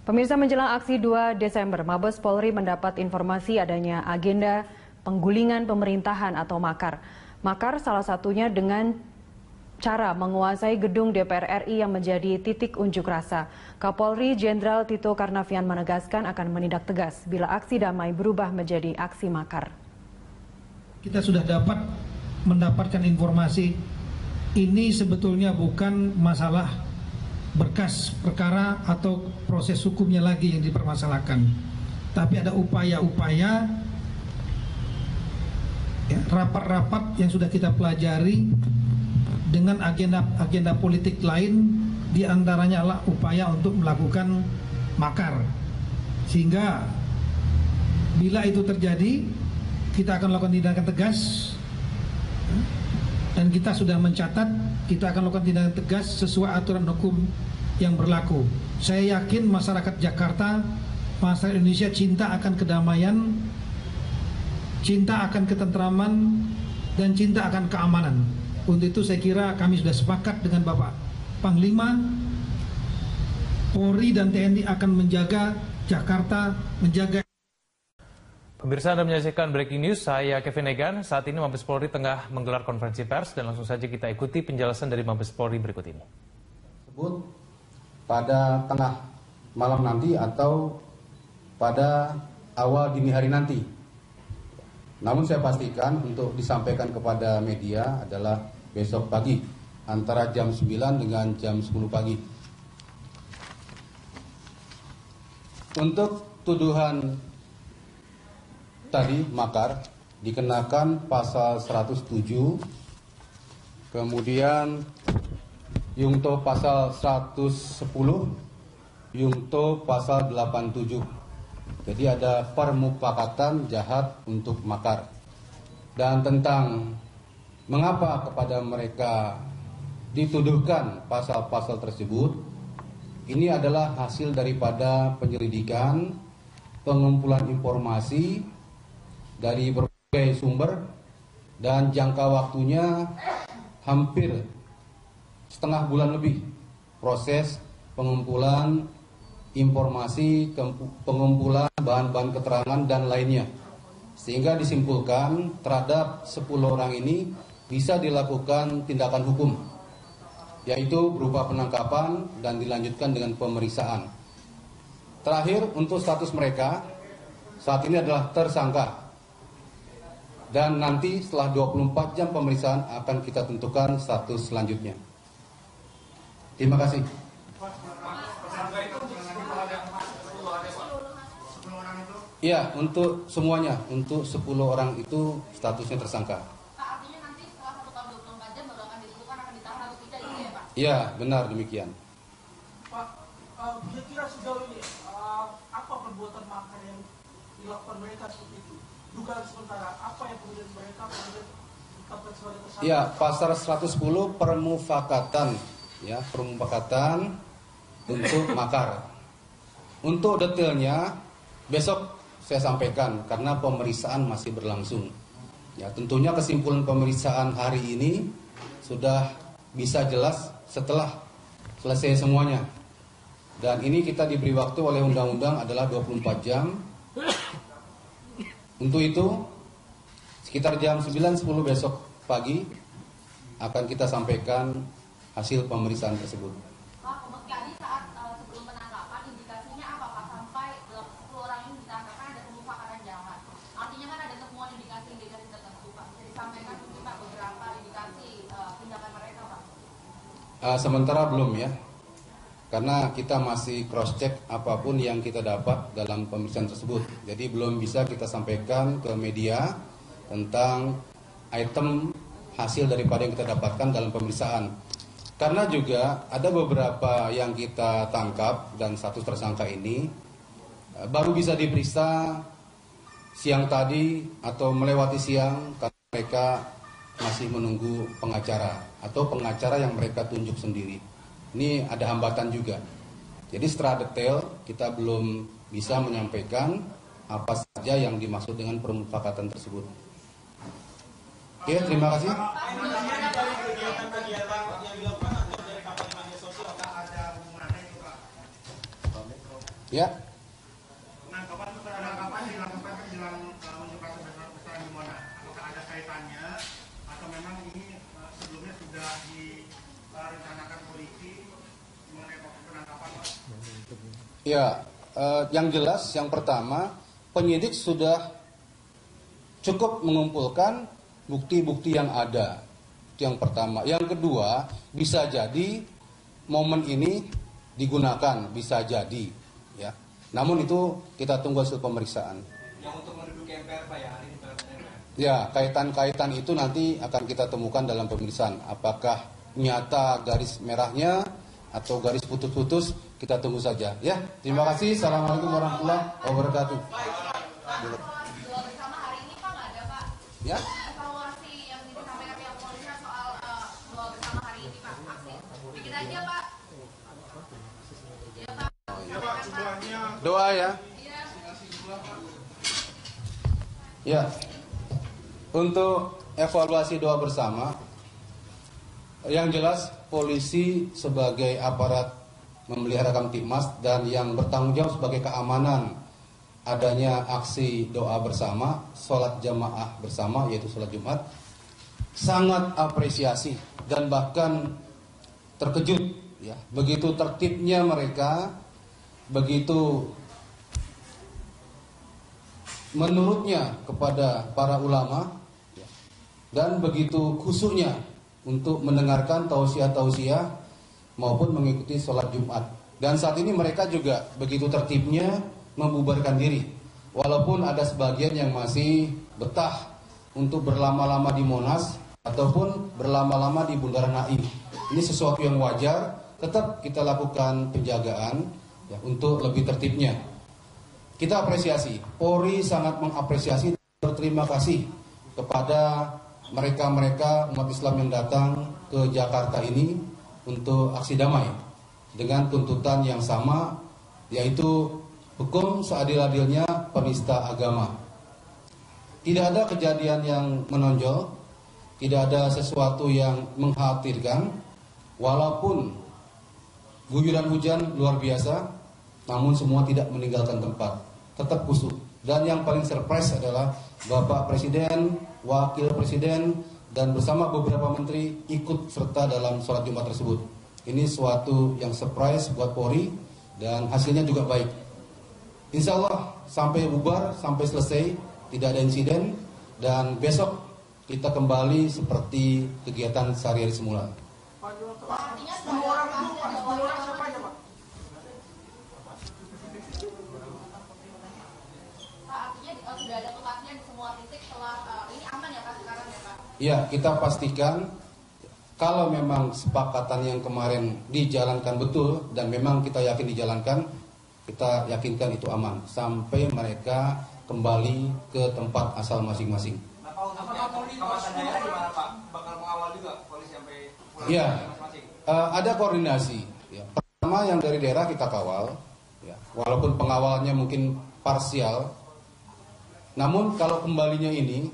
Pemirsa, menjelang aksi 2 Desember, Mabes Polri mendapat informasi adanya agenda penggulingan pemerintahan atau makar. Makar salah satunya dengan cara menguasai gedung DPR RI yang menjadi titik unjuk rasa. Kapolri Jenderal Tito Karnavian menegaskan akan menindak tegas bila aksi damai berubah menjadi aksi makar. Kita sudah mendapatkan informasi ini sebetulnya bukan masalah berkas perkara atau proses hukumnya lagi yang dipermasalahkan, tapi ada upaya-upaya rapat-rapat yang sudah kita pelajari dengan agenda politik lain, diantaranya adalah upaya untuk melakukan makar, sehingga bila itu terjadi kita akan lakukan tindakan tegas, dan kita sudah mencatat kita akan lakukan tindakan tegas sesuai aturan hukum yang berlaku. Saya yakin masyarakat Jakarta, masyarakat Indonesia cinta akan kedamaian, cinta akan ketentraman, dan cinta akan keamanan. Untuk itu saya kira kami sudah sepakat dengan Bapak Panglima, Polri dan TNI akan menjaga Jakarta, menjaga. Pemirsa, Anda menyaksikan Breaking News, saya Kevin Egan. Saat ini Mabes Polri tengah menggelar konferensi pers dan langsung saja kita ikuti penjelasan dari Mabes Polri berikut ini. Sebut pada tengah malam nanti atau pada awal dini hari nanti. Namun saya pastikan untuk disampaikan kepada media adalah besok pagi antara jam 9 dengan jam 10 pagi. Untuk tuduhan tadi makar dikenakan pasal 107, kemudian Yungto pasal 110, Yungto pasal 87. Jadi ada permufakatan jahat untuk makar. Dan tentang mengapa kepada mereka dituduhkan pasal-pasal tersebut, ini adalah hasil daripada penyelidikan, pengumpulan informasi dari berbagai sumber, dan jangka waktunya hampir setengah bulan lebih proses pengumpulan informasi, pengumpulan bahan-bahan keterangan dan lainnya, sehingga disimpulkan terhadap 10 orang ini bisa dilakukan tindakan hukum, yaitu berupa penangkapan dan dilanjutkan dengan pemeriksaan. Terakhir, untuk status mereka saat ini adalah tersangka. Dan nanti setelah 24 jam pemeriksaan akan kita tentukan status selanjutnya. Terima kasih. Iya, untuk semuanya, untuk 10 orang itu statusnya tersangka. Pak, artinya nanti setelah 1 kali 24 jam baru akan ditentukan akan ditahan atau tidak, gitu ya Pak? Iya, benar demikian. Pak, kira-kira sejauh ini apa perbuatan makar yang dilakukan mereka seperti itu? Dugaan sementara apa yang kemudian mereka ditetapkan sebagai tersangka? Iya, pasal 110 permufakatan, ya, permufakatan untuk makar. Untuk detailnya besok saya sampaikan karena pemeriksaan masih berlangsung. Ya, tentunya kesimpulan pemeriksaan hari ini sudah bisa jelas setelah selesai semuanya. Dan ini kita diberi waktu oleh undang-undang adalah 24 jam. Untuk itu, sekitar jam 9.10 besok pagi akan kita sampaikan hasil pemeriksaan tersebut. Pak, tadi saat sebelum penangkapan, indikasinya apa Pak? Sampai 10 orang ini ditangkap, kan ada pemufakatan jahat. Artinya kan ada temuan indikasi-indikasi tertentu Pak. Bisa disampaikan mungkin Pak beberapa indikasi tindakan mereka Pak? Sementara belum ya. Karena kita masih cross-check apapun yang kita dapat dalam pemeriksaan tersebut. Jadi belum bisa kita sampaikan ke media tentang item hasil daripada yang kita dapatkan dalam pemeriksaan. Karena juga ada beberapa yang kita tangkap dan status tersangka ini baru bisa diperiksa siang tadi atau melewati siang karena mereka masih menunggu pengacara atau pengacara yang mereka tunjuk sendiri. Ini ada hambatan juga. Jadi secara detail kita belum bisa menyampaikan apa saja yang dimaksud dengan permufakatan tersebut. Oke, terima kasih. Ya. Penangkapan dilakukan menjelang unjuk rasa besar di Monas. Apakah ada kaitannya atau memang ini sebelumnya sudah direncanakan polisi mengenai penangkapan, Pak? Ya, yang jelas yang pertama, penyidik sudah cukup mengumpulkan bukti-bukti yang ada. Itu yang pertama. Yang kedua, bisa jadi momen ini digunakan, bisa jadi, ya. Namun itu kita tunggu hasil pemeriksaan. Yang untuk menduduki MPR, Pak, ya, hari ini Ya, kaitan-kaitan itu nanti akan kita temukan dalam pemeriksaan. Apakah nyata garis merahnya atau garis putus-putus, kita tunggu saja. Ya, terima kasih. Assalamualaikum warahmatullahi wabarakatuh. Doa bersama hari ini Pak nggak ada Pak? Ya. Evaluasi yang disampaikan pihak kepolisian soal doa bersama hari ini Pak. Aksi. Bikin aja Pak. Ya Pak. Doa ya. Iya. Ya. Untuk evaluasi doa bersama, yang jelas polisi sebagai aparat memelihara Kamtibmas dan yang bertanggung jawab sebagai keamanan adanya aksi doa bersama, sholat jamaah bersama, yaitu sholat Jumat, sangat apresiasi dan bahkan terkejut, ya, begitu tertibnya mereka, begitu menurutnya kepada para ulama, ya, dan begitu khusyuknya untuk mendengarkan tausiah-tausiah maupun mengikuti sholat Jumat. Dan saat ini mereka juga begitu tertibnya membubarkan diri, walaupun ada sebagian yang masih betah untuk berlama-lama di Monas ataupun berlama-lama di Bundaran HI. Ini sesuatu yang wajar, tetap kita lakukan penjagaan, ya, untuk lebih tertibnya. Kita apresiasi, Polri sangat mengapresiasi, berterima kasih kepada mereka-mereka umat Islam yang datang ke Jakarta ini untuk aksi damai dengan tuntutan yang sama, yaitu hukum seadil-adilnya penista agama. Tidak ada kejadian yang menonjol, tidak ada sesuatu yang mengkhawatirkan, walaupun guyuran hujan luar biasa, namun semua tidak meninggalkan tempat, tetap khusyuk. Dan yang paling surprise adalah Bapak Presiden, Wakil Presiden, dan bersama beberapa menteri ikut serta dalam sholat Jumat tersebut. Ini suatu yang surprise buat Polri dan hasilnya juga baik. Insya Allah sampai bubar, sampai selesai, tidak ada insiden, dan besok kita kembali seperti kegiatan sehari-hari semula. Artinya 10 orang itu, 10 orang siapa aja Pak? Pak, artinya sudah ada kepastian di semua titik setelah ini aman ya Pak sekarang ya Pak? Ya, kita pastikan kalau memang sepakatan yang kemarin dijalankan betul dan memang kita yakin dijalankan, kita yakinkan itu aman sampai mereka kembali ke tempat asal masing-masing. Apakah Polri kawasan daerah di mana Pak? Bakal mengawal juga polisi sampai pulang Ya, masing-masing? ada koordinasi. Ya. Pertama yang dari daerah kita kawal, ya, walaupun pengawalnya mungkin parsial, namun kalau kembalinya ini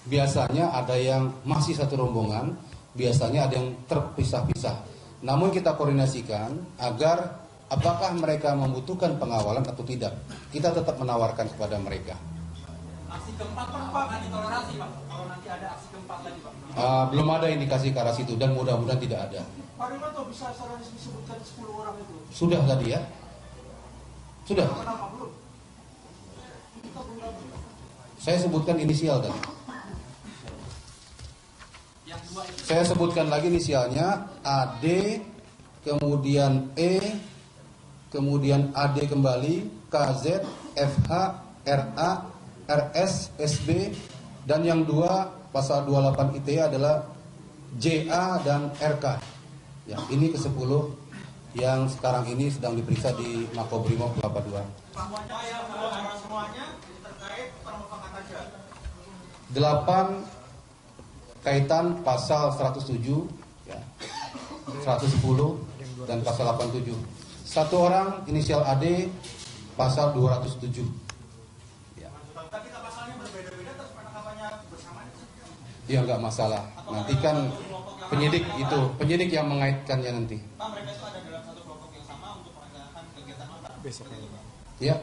biasanya ada yang masih satu rombongan, biasanya ada yang terpisah-pisah. Namun kita koordinasikan agar apakah mereka membutuhkan pengawalan atau tidak, kita tetap menawarkan kepada mereka. Aksi keempat Pak, akan ditoleransi Pak? Kalau nanti ada aksi keempat lagi Pak? Belum ada indikasi ke arah situ dan mudah-mudahan tidak ada. Pak Rimanto bisa secara disebutkan 10 orang itu? Sudah tadi ya? Sudah. Kenapa belum? Kita belum. Saya sebutkan inisial tadi. Yang dua itu Saya sebutkan lagi inisialnya AD, kemudian E, kemudian AD kembali, KZ, FH, RA, RS, SB, dan yang dua pasal 28 ITE adalah JA dan RK. Ya, ini ke-10 yang sekarang ini sedang diperiksa di Makobrimob Kelapa II. semuanya terkait permufakatan jahat. 8 kaitan pasal 107, ya, 110 dan pasal 87. Satu orang inisial AD pasal 207. Ya. Tapi pasalnya berbeda-beda terus penangkapannya bersamaan. Ya nggak masalah. Nanti kan penyidik yang mengaitkannya nanti. Pak, mereka itu ada dalam satu kelompok yang sama untuk melaksanakan kegiatan apa? Besok. Ya.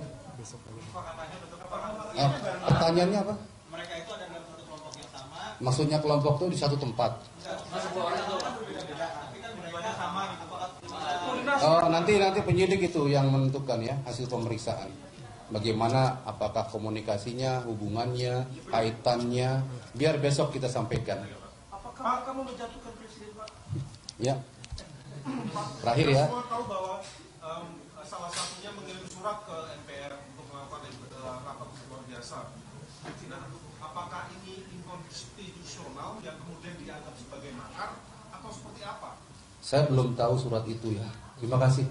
Pertanyaannya apa? Mereka itu ada dalam satu kelompok yang sama. Maksudnya kelompok itu di satu tempat. Oh, nanti penyidik itu yang menentukan ya hasil pemeriksaan. Bagaimana, apakah komunikasinya, hubungannya, kaitannya, biar besok kita sampaikan. Apakah kamu menjatuhkan presiden, Pak? Ya. Terakhir ya. Semua tahu bahwa salah satunya mengirim surat ke MPR untuk melakukan rapat luar biasa. Apakah ini inkonstitusional yang kemudian dianggap sebagai makar atau seperti apa? Saya belum tahu surat itu ya. Terima kasih.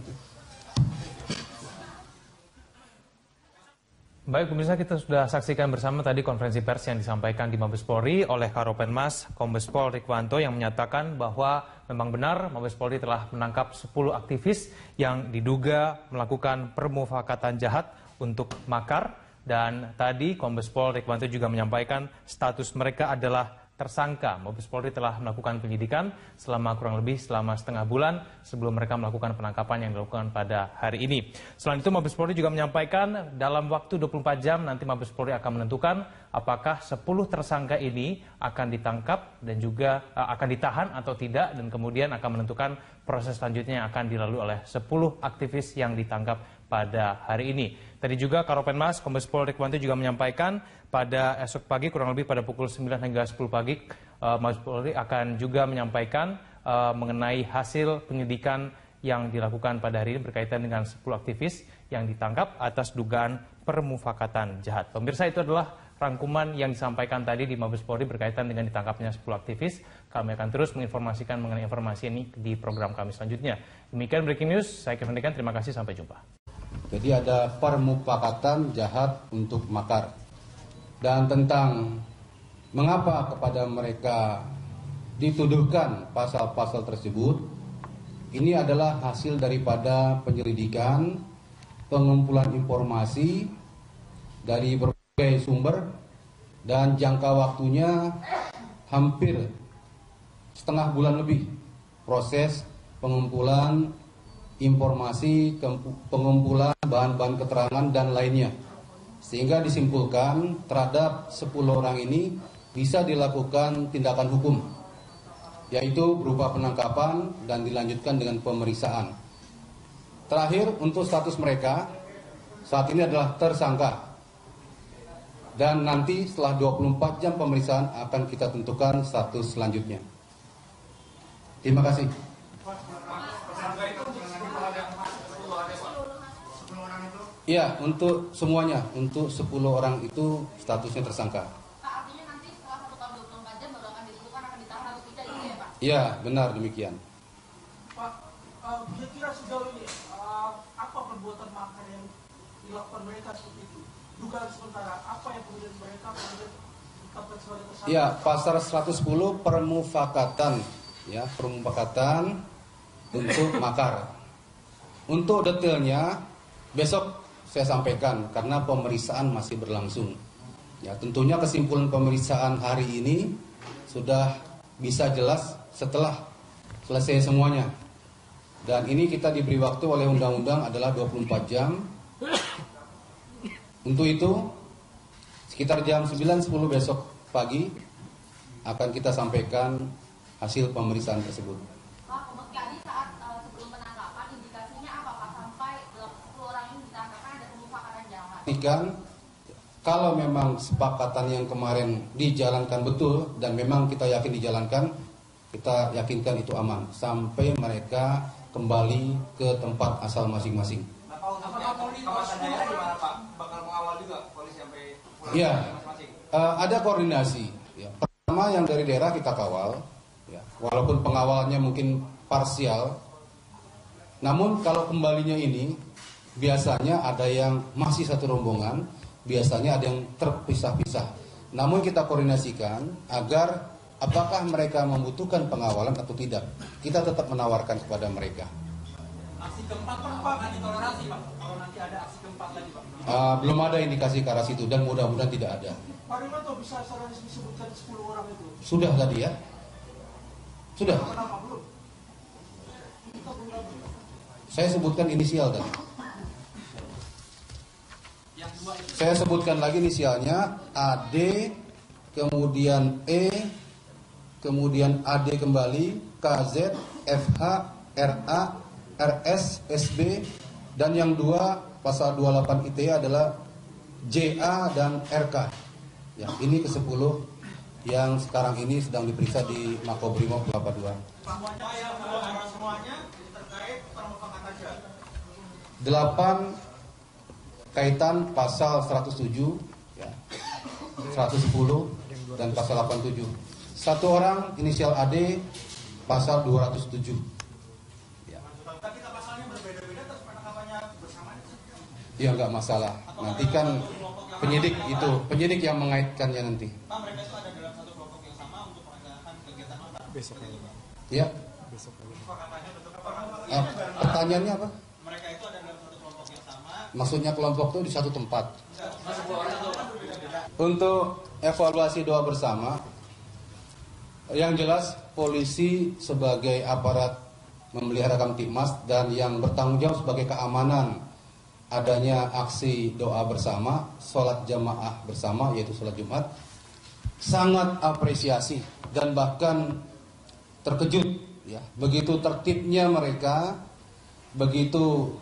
Baik pemirsa, kita sudah saksikan bersama tadi konferensi pers yang disampaikan di Mabes Polri oleh Karopenmas Kombes Pol Rikwanto yang menyatakan bahwa memang benar Mabes Polri telah menangkap 10 aktivis yang diduga melakukan permufakatan jahat untuk makar, dan tadi Kombes Pol Rikwanto juga menyampaikan status mereka adalah tersangka. Mabes Polri telah melakukan penyidikan selama kurang lebih setengah bulan sebelum mereka melakukan penangkapan yang dilakukan pada hari ini. Selain itu Mabes Polri juga menyampaikan dalam waktu 24 jam nanti Mabes Polri akan menentukan apakah 10 tersangka ini akan ditangkap dan juga akan ditahan atau tidak, dan kemudian akan menentukan proses selanjutnya yang akan dilalui oleh 10 aktivis yang ditangkap pada hari ini. Tadi juga Karopenmas Kombes Pol Rikwanto juga menyampaikan pada esok pagi kurang lebih pada pukul 9 hingga 10 pagi Mabes Polri akan juga menyampaikan mengenai hasil penyidikan yang dilakukan pada hari ini berkaitan dengan 10 aktivis yang ditangkap atas dugaan permufakatan jahat. Pemirsa, itu adalah rangkuman yang disampaikan tadi di Mabes Polri berkaitan dengan ditangkapnya 10 aktivis. Kami akan terus menginformasikan mengenai informasi ini di program kami selanjutnya. Demikian Breaking News, saya Kevin Degan, terima kasih, sampai jumpa. Jadi ada permufakatan jahat untuk makar. Dan tentang mengapa kepada mereka dituduhkan pasal-pasal tersebut, ini adalah hasil daripada penyelidikan, pengumpulan informasi dari berbagai sumber, dan jangka waktunya hampir setengah bulan lebih proses pengumpulan informasi, pengumpulan bahan-bahan keterangan dan lainnya, sehingga disimpulkan terhadap 10 orang ini bisa dilakukan tindakan hukum, yaitu berupa penangkapan dan dilanjutkan dengan pemeriksaan. Terakhir, untuk status mereka saat ini adalah tersangka, dan nanti setelah 24 jam pemeriksaan akan kita tentukan status selanjutnya. Terima kasih. Iya, untuk semuanya, untuk 10 orang itu statusnya tersangka. Pak, artinya nanti setelah 1 tahun 24 jam baru akan ditentukan akan ditahan atau tidak, gitu ya Pak? Iya, benar demikian. Pak, kira-kira sejauh ini apa perbuatan makar yang dilakukan mereka seperti itu? Dugaan sementara apa yang kemudian mereka ditetapkan sebagai tersangka? Iya, pasal 110 permufakatan, ya, permufakatan untuk makar. Untuk detailnya besok saya sampaikan karena pemeriksaan masih berlangsung. Ya, tentunya kesimpulan pemeriksaan hari ini sudah bisa jelas setelah selesai semuanya. Dan ini kita diberi waktu oleh undang-undang adalah 24 jam. Untuk itu sekitar jam 9.10 besok pagi akan kita sampaikan hasil pemeriksaan tersebut. Pak, tadi saat sebelum penangkapan indikasinya apa Pak sampai 10 orang ini ditangkapkan ada pemufakatan jahat? Kalau memang sepakatan yang kemarin dijalankan betul dan memang kita yakin dijalankan, kita yakinkan itu aman sampai mereka kembali ke tempat asal masing-masing. Apakah Polri kawasan daerah gimana Pak? Bakal mengawal juga polisi sampai pulang Iya, masing-masing? ada koordinasi. Ya. Pertama yang dari daerah kita kawal, ya. Walaupun pengawalannya mungkin parsial, namun kalau kembalinya ini biasanya ada yang masih satu rombongan, biasanya ada yang terpisah-pisah. Namun kita koordinasikan agar apakah mereka membutuhkan pengawalan atau tidak. Kita tetap menawarkan kepada mereka. Aksi keempat Pak, apakah ditoleransi Pak? Kalau nanti ada aksi keempat lagi Pak? Belum ada indikasi ke arah situ dan mudah-mudahan tidak ada. Pak Rimanto bisa secara resmi disebutkan 10 orang itu? Sudah tadi ya? Sudah. Kenapa belum? Saya sebutkan inisial tadi. Saya sebutkan lagi inisialnya AD, kemudian E, kemudian AD kembali, KZ, FH, RA, RS, SB, dan yang dua pasal 28 ITE adalah JA dan RK. Ya, ini ke-10 yang sekarang ini sedang diperiksa di Makobrimob Kelapa II. Semuanya terkait permufakatan jahat. 8 kaitan pasal 107, ya, 110 dan pasal 87. Satu orang inisial AD pasal 207. Ya. Kita pasalnya berbeda-beda terus penangkapannya bersamaan. Ya nggak masalah. Nanti kan penyidik yang mengaitkannya nanti. Pak, mereka itu ada dalam satu kelompok yang sama untuk melaksanakan kegiatan apa? Besok aja, Pak. Ya. Besok aja. Kesepakatannya bentuk apa? Pertanyaannya apa? Mereka itu ada dalam satu kelompok yang sama. Maksudnya kelompok itu di satu tempat. Untuk evaluasi doa bersama, yang jelas polisi sebagai aparat memelihara Kamtibmas dan yang bertanggung jawab sebagai keamanan adanya aksi doa bersama, sholat jamaah bersama yaitu sholat Jumat, sangat apresiasi dan bahkan terkejut, ya, begitu tertibnya mereka, begitu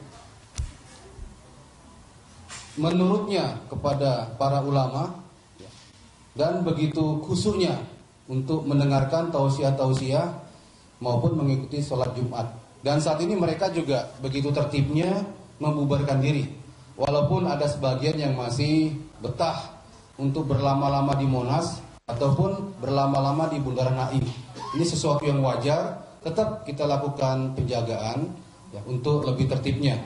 menurutnya kepada para ulama, ya, dan begitu khusyuknya untuk mendengarkan tausiah-tausiah maupun mengikuti sholat Jumat. Dan saat ini mereka juga begitu tertibnya membubarkan diri, walaupun ada sebagian yang masih betah untuk berlama-lama di Monas ataupun berlama-lama di Bundaran HI. Ini sesuatu yang wajar, tetap kita lakukan penjagaan, ya, untuk lebih tertibnya.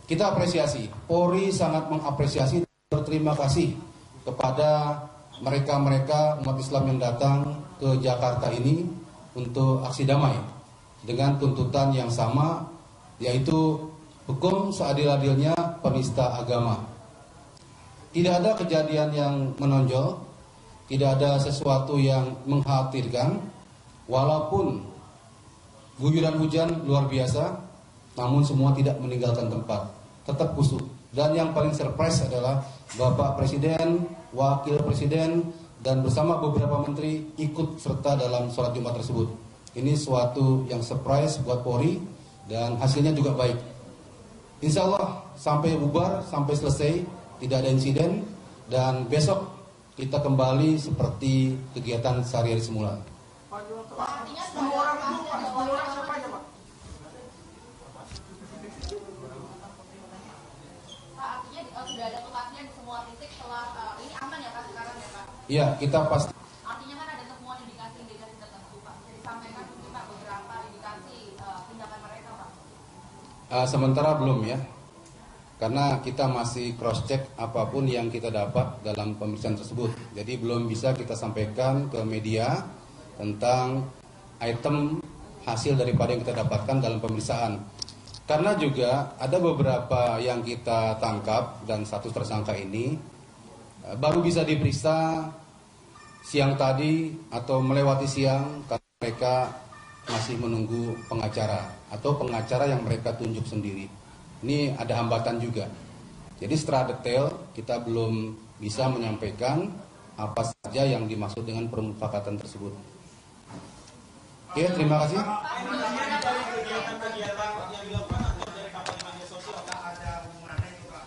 Kita apresiasi, Polri sangat mengapresiasi, berterima kasih kepada mereka-mereka umat Islam yang datang ke Jakarta ini untuk aksi damai dengan tuntutan yang sama, yaitu hukum seadil-adilnya penista agama. Tidak ada kejadian yang menonjol, tidak ada sesuatu yang mengkhawatirkan, walaupun guyuran hujan luar biasa, namun semua tidak meninggalkan tempat, tetap khusyuk. Dan yang paling surprise adalah Bapak Presiden, Wakil Presiden, dan bersama beberapa menteri ikut serta dalam sholat Jumat tersebut. Ini suatu yang surprise buat Polri dan hasilnya juga baik. Insya Allah sampai bubar, sampai selesai, tidak ada insiden, dan besok kita kembali seperti kegiatan sehari-hari semula. Artinya 10 orang itu, 10 orang siapa aja, Pak? Pak, artinya sudah ada kepastian di semua titik setelah ini aman ya Pak sekarang ya Pak? Iya, kita pasti. Artinya kan ada temuan indikasi-indikasi tertentu Pak. Bisa disampaikan mungkin Pak beberapa indikasi tindakan mereka Pak? Sementara belum ya, karena kita masih cross check apapun yang kita dapat dalam pemeriksaan tersebut. Jadi belum bisa kita sampaikan ke media tentang item hasil daripada yang kita dapatkan dalam pemeriksaan. Karena juga ada beberapa yang kita tangkap dan status tersangka ini baru bisa diperiksa siang tadi atau melewati siang karena mereka masih menunggu pengacara atau pengacara yang mereka tunjuk sendiri. Ini ada hambatan juga. Jadi secara detail kita belum bisa menyampaikan apa saja yang dimaksud dengan permufakatan tersebut. Oke, terima kasih. Kegiatan-kegiatan yang dilakukan dari kampanye media sosial, apakah ada hubungannya itu Pak?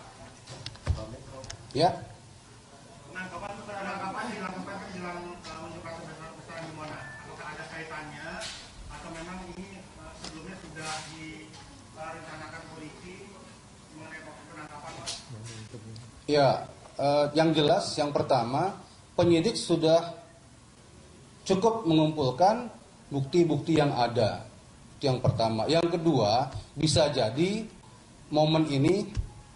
Ya. Penangkapan dilakukan menjelang unjuk rasa besar-besaran di Monas. Apakah ada kaitannya atau memang ini sebelumnya sudah direncanakan polisi mengenai penangkapan Pak? Ya, yang jelas yang pertama penyidik sudah cukup mengumpulkan bukti-bukti yang ada. Itu yang pertama. Yang kedua, bisa jadi momen ini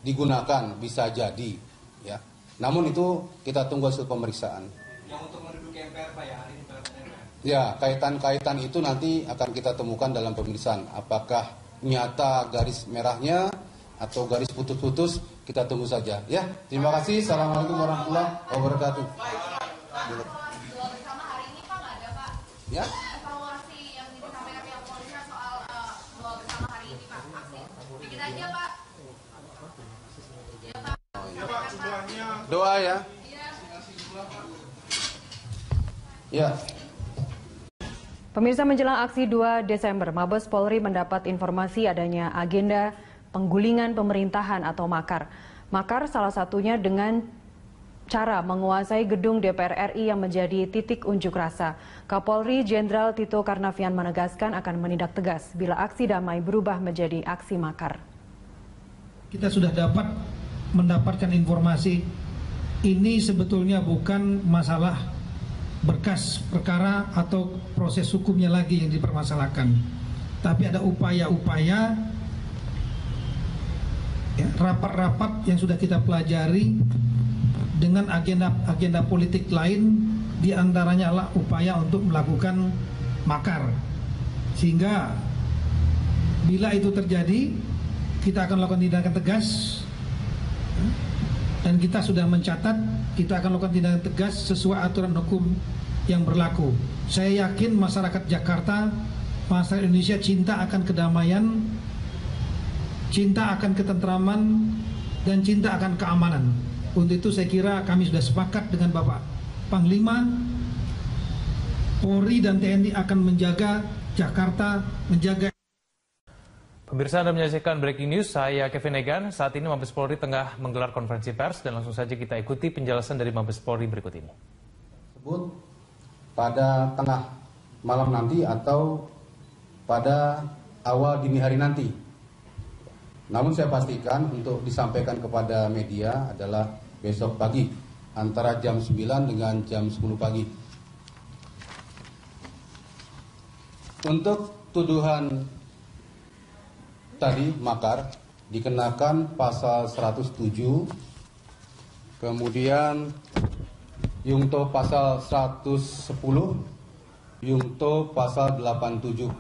digunakan, bisa jadi, ya. Namun itu kita tunggu hasil pemeriksaan. Yang untuk menduduki MPR Pak ya, hari ini Pak? Ya, kaitan-kaitan itu nanti akan kita temukan dalam pemeriksaan. Apakah nyata garis merahnya atau garis putus-putus, kita tunggu saja. Ya, terima kasih. Assalamualaikum warahmatullahi wabarakatuh. Doa bersama hari ini Pak nggak ada Pak? Ya. Evaluasi yang disampaikan pihak kepolisian soal doa bersama hari ini Pak. Aksi. Bikin aja Pak. Ya Pak. Doa ya. Ya. Pemirsa, menjelang aksi 2 Desember, Mabes Polri mendapat informasi adanya agenda penggulingan pemerintahan atau makar. Makar salah satunya dengan cara menguasai gedung DPR RI yang menjadi titik unjuk rasa. Kapolri Jenderal Tito Karnavian menegaskan akan menindak tegas bila aksi damai berubah menjadi aksi makar. Kita sudah mendapatkan informasi ini sebetulnya bukan masalah berkas perkara atau proses hukumnya lagi yang dipermasalahkan, tapi ada upaya-upaya rapat-rapat yang sudah kita pelajari dengan agenda politik lain, diantaranya adalah upaya untuk melakukan makar, sehingga bila itu terjadi kita akan melakukan tindakan tegas, dan kita sudah mencatat kita akan melakukan tindakan tegas sesuai aturan hukum yang berlaku. Saya yakin masyarakat Jakarta, masyarakat Indonesia cinta akan kedamaian, cinta akan ketentraman, dan cinta akan keamanan. Untuk itu saya kira kami sudah sepakat dengan Bapak Panglima, Polri dan TNI akan menjaga Jakarta, menjaga. Pemirsa, Anda menyaksikan Breaking News, saya Kevin Egan. Saat ini Mabes Polri tengah menggelar konferensi pers dan langsung saja kita ikuti penjelasan dari Mabes Polri berikut ini. Pada tengah malam nanti atau pada awal dini hari nanti. Namun saya pastikan untuk disampaikan kepada media adalah besok pagi antara jam 9 dengan jam 10 pagi. Untuk tuduhan tadi makar dikenakan pasal 107, kemudian Yungto pasal 110, Yungto pasal 87.